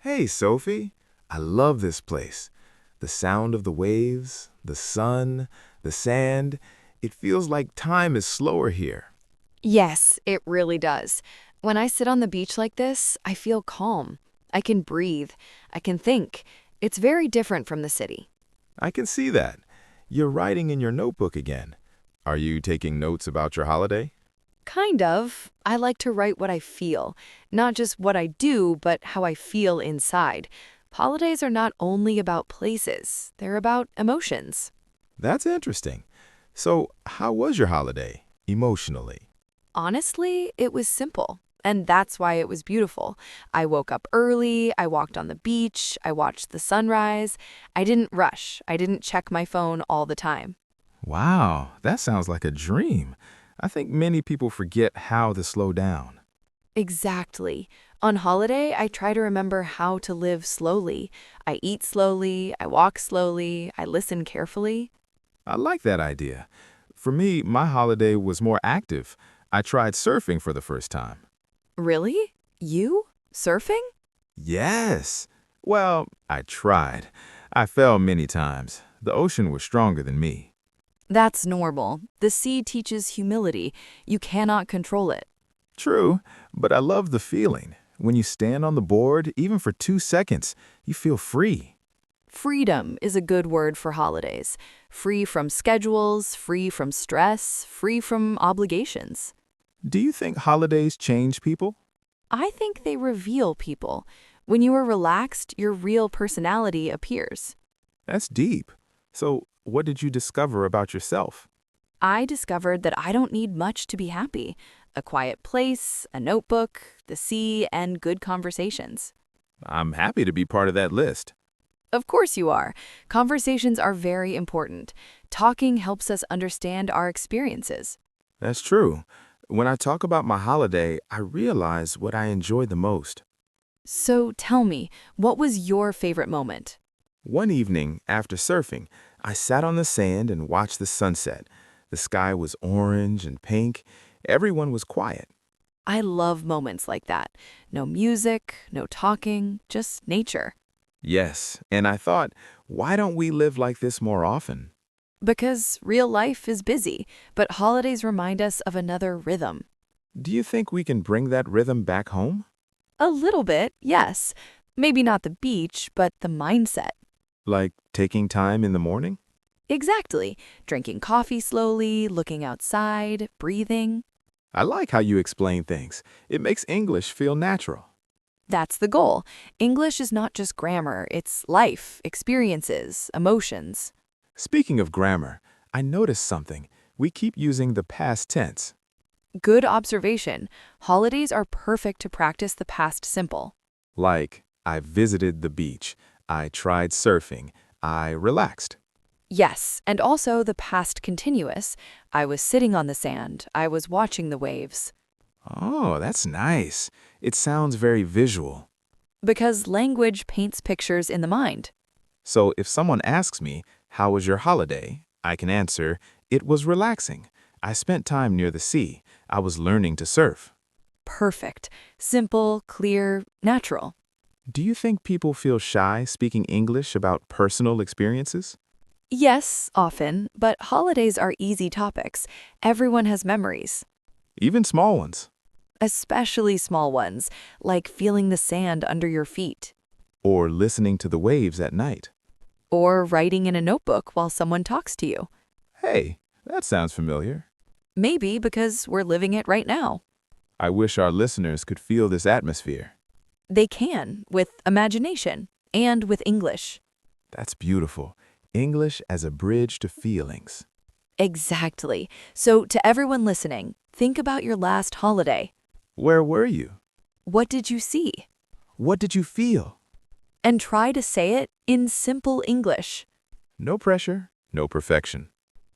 Hey, Sophie. I love this place. The sound of the waves, the sun, the sand. It feels like time is slower here. Yes, it really does. When I sit on the beach like this, I feel calm. I can breathe. I can think. It's very different from the city. I can see that. You're writing in your notebook again. Are you taking notes about your holiday? Kind of. I like to write what I feel. Not just what I do, but how I feel inside. Holidays are not only about places, they're about emotions. That's interesting. So, how was your holiday, emotionally? Honestly, it was simple. And that's why it was beautiful. I woke up early, I walked on the beach, I watched the sunrise. I didn't rush, I didn't check my phone all the time. Wow, that sounds like a dream. I think many people forget how to slow down. Exactly. On holiday, I try to remember how to live slowly. I eat slowly, I walk slowly, I listen carefully. I like that idea. For me, my holiday was more active. I tried surfing for the first time. Really? You? Surfing? Yes. Well, I tried. I fell many times. The ocean was stronger than me. That's normal. The sea teaches humility. You cannot control it. True, but I love the feeling. When you stand on the board, even for 2 seconds, you feel free. Freedom is a good word for holidays. Free from schedules, free from stress, free from obligations. Do you think holidays change people? I think they reveal people. When you are relaxed, your real personality appears. That's deep. So, what did you discover about yourself? I discovered that I don't need much to be happy. A quiet place, a notebook, the sea, and good conversations. I'm happy to be part of that list. Of course you are. Conversations are very important. Talking helps us understand our experiences. That's true. When I talk about my holiday, I realize what I enjoy the most. So tell me, what was your favorite moment? One evening, after surfing, I sat on the sand and watched the sunset. The sky was orange and pink. Everyone was quiet. I love moments like that. No music, no talking, just nature. Yes, and I thought, why don't we live like this more often? Because real life is busy, but holidays remind us of another rhythm. Do you think we can bring that rhythm back home? A little bit, yes. Maybe not the beach, but the mindset. Like taking time in the morning? Exactly. Drinking coffee slowly, looking outside, breathing. I like how you explain things. It makes English feel natural. That's the goal. English is not just grammar, it's life, experiences, emotions. Speaking of grammar, I noticed something. We keep using the past tense. Good observation. Holidays are perfect to practice the past simple. Like, I visited the beach. I tried surfing. I relaxed. Yes, and also the past continuous. I was sitting on the sand. I was watching the waves. Oh, that's nice. It sounds very visual. Because language paints pictures in the mind. So if someone asks me, how was your holiday? I can answer, it was relaxing. I spent time near the sea. I was learning to surf. Perfect. Simple, clear, natural. Do you think people feel shy speaking English about personal experiences? Yes, often, but holidays are easy topics. Everyone has memories. Even small ones. Especially small ones, like feeling the sand under your feet. Or listening to the waves at night. Or writing in a notebook while someone talks to you. Hey, that sounds familiar. Maybe because we're living it right now. I wish our listeners could feel this atmosphere. They can, with imagination and with English. That's beautiful. English as a bridge to feelings. Exactly. So, to everyone listening, think about your last holiday. Where were you? What did you see? What did you feel? And try to say it in simple English. No pressure, no perfection.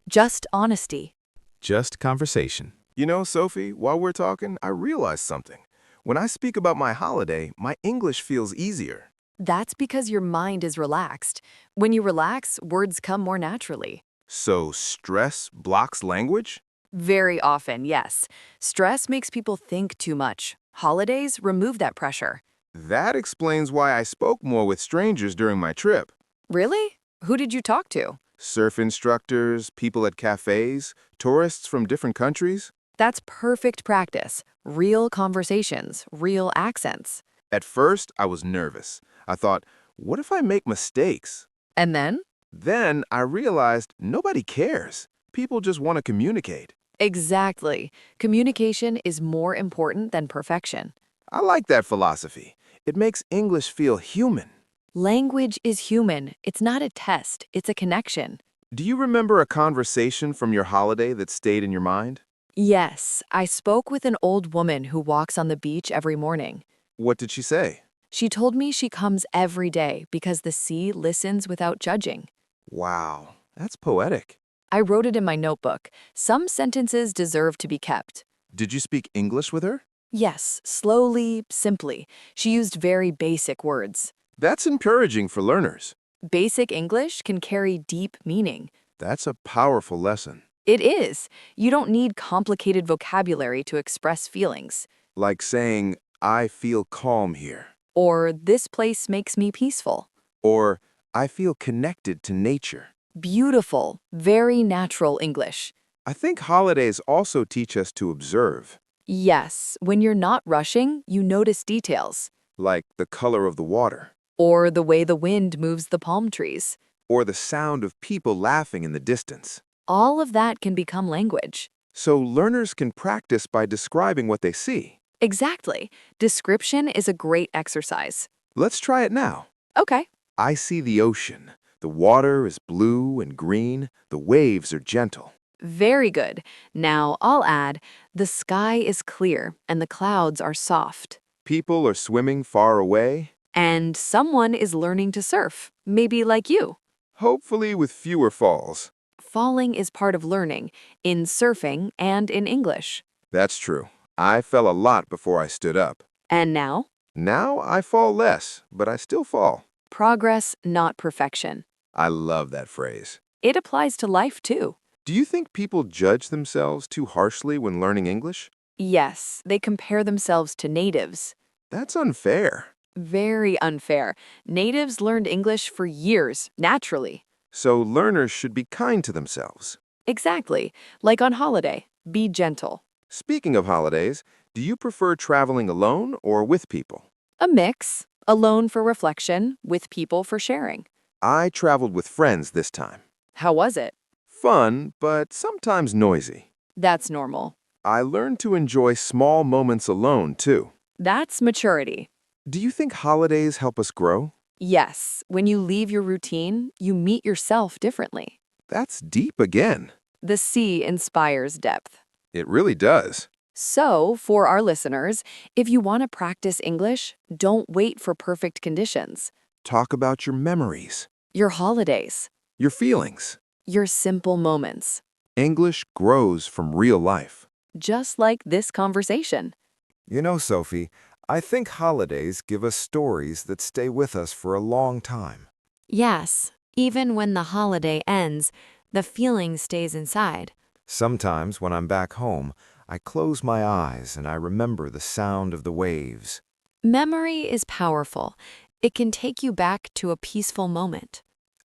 Just honesty. Just conversation. You know, Sophie, while we're talking, I realized something. When I speak about my holiday, my English feels easier. That's because your mind is relaxed. When you relax, words come more naturally. So, stress blocks language? Very often, yes. Stress makes people think too much. Holidays remove that pressure. That explains why I spoke more with strangers during my trip. Really? Who did you talk to? Surf instructors, people at cafes, tourists from different countries. That's perfect practice. Real conversations, real accents. At first, I was nervous. I thought, what if I make mistakes? And then? Then I realized nobody cares. People just want to communicate. Exactly. Communication is more important than perfection. I like that philosophy. It makes English feel human. Language is human. It's not a test, it's a connection. Do you remember a conversation from your holiday that stayed in your mind? Yes, I spoke with an old woman who walks on the beach every morning. What did she say? She told me she comes every day because the sea listens without judging. Wow, that's poetic. I wrote it in my notebook. Some sentences deserve to be kept. Did you speak English with her? Yes, slowly, simply. She used very basic words. That's encouraging for learners. Basic English can carry deep meaning. That's a powerful lesson. It is. You don't need complicated vocabulary to express feelings. Like saying, I feel calm here. Or, this place makes me peaceful. Or, I feel connected to nature. Beautiful, very natural English. I think holidays also teach us to observe, Yes, when you're not rushing, you notice details. like the color of the water, Or the way the wind moves the palm trees. or the sound of people laughing in the distance. All of that can become language. So learners can practice by describing what they see. Exactly. Description is a great exercise. Let's try it now. Okay. I see the ocean. The water is blue and green. The waves are gentle. Very good. Now I'll add, the sky is clear and the clouds are soft. People are swimming far away, And someone is learning to surf, maybe like you. hopefully with fewer falls. Falling is part of learning, in surfing and in English. That's true. I fell a lot before I stood up. And now, Now I fall less, but I still fall. progress, not perfection. I love that phrase. It applies to life too. Do you think people judge themselves too harshly when learning English? Yes, they compare themselves to natives. That's unfair. Very unfair. Natives learned English for years, naturally. So learners should be kind to themselves. Exactly. Like on holiday, be gentle. Speaking of holidays, do you prefer traveling alone or with people? A mix, alone for reflection, with people for sharing. I traveled with friends this time. How was it? Fun, but sometimes noisy. That's normal. I learned to enjoy small moments alone, too. That's maturity. Do you think holidays help us grow? Yes, when you leave your routine, you meet yourself differently. That's deep again. The sea inspires depth. It really does. So, for our listeners, if you want to practice English, don't wait for perfect conditions. Talk about your memories, Your holidays, your feelings. your simple moments, English grows from real life. just like this conversation. You know, Sophie, I think holidays give us stories that stay with us for a long time. Yes, even when the holiday ends, the feeling stays inside. Sometimes when I'm back home, I close my eyes and I remember the sound of the waves. Memory is powerful. It can take you back to a peaceful moment.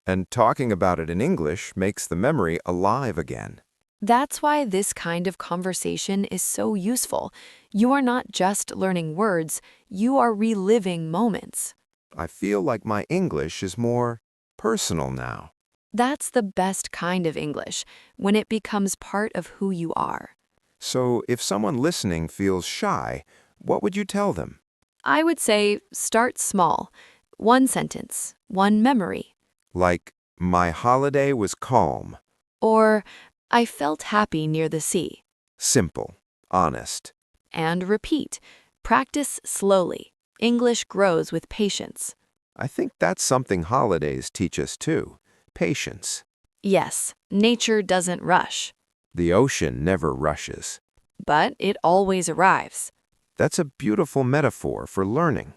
And talking about it in English makes the memory alive again. That's why this kind of conversation is so useful. You are not just learning words, you are reliving moments. I feel like my English is more personal now. That's the best kind of English, when it becomes part of who you are. So if someone listening feels shy, what would you tell them? I would say start small. One sentence, one memory. Like, my holiday was calm. Or, I felt happy near the sea. Simple. Honest. And repeat. Practice slowly. English grows with patience. I think that's something holidays teach us too. Patience. Yes, nature doesn't rush, The ocean never rushes. but it always arrives. That's a beautiful metaphor for learning.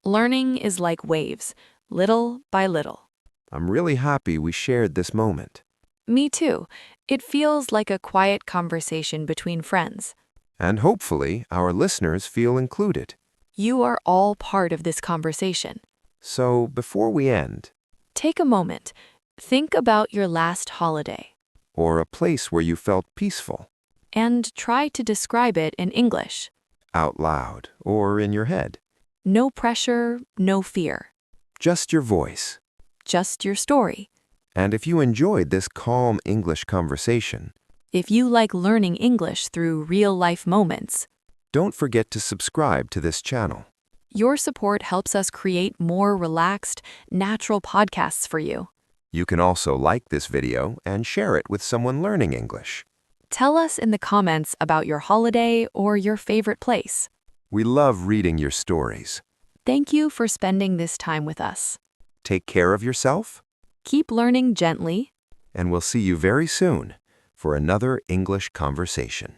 Learning is like waves, little by little. I'm really happy we shared this moment. Me too. It feels like a quiet conversation between friends. And hopefully, our listeners feel included. You are all part of this conversation. So, before we end, Take a moment. Think about your last holiday or a place where you felt peaceful, and try to describe it in English. out loud, or in your head, No pressure, no fear. just your voice. Just your story. And if you enjoyed this calm English conversation, If you like learning English through real-life moments, don't forget to subscribe to this channel. your support helps us create more relaxed, natural podcasts for you. You can also like this video and share it with someone learning English. Tell us in the comments about your holiday or your favorite place. We love reading your stories. Thank you for spending this time with us. Take care of yourself, Keep learning gently. and we'll see you very soon for another English conversation.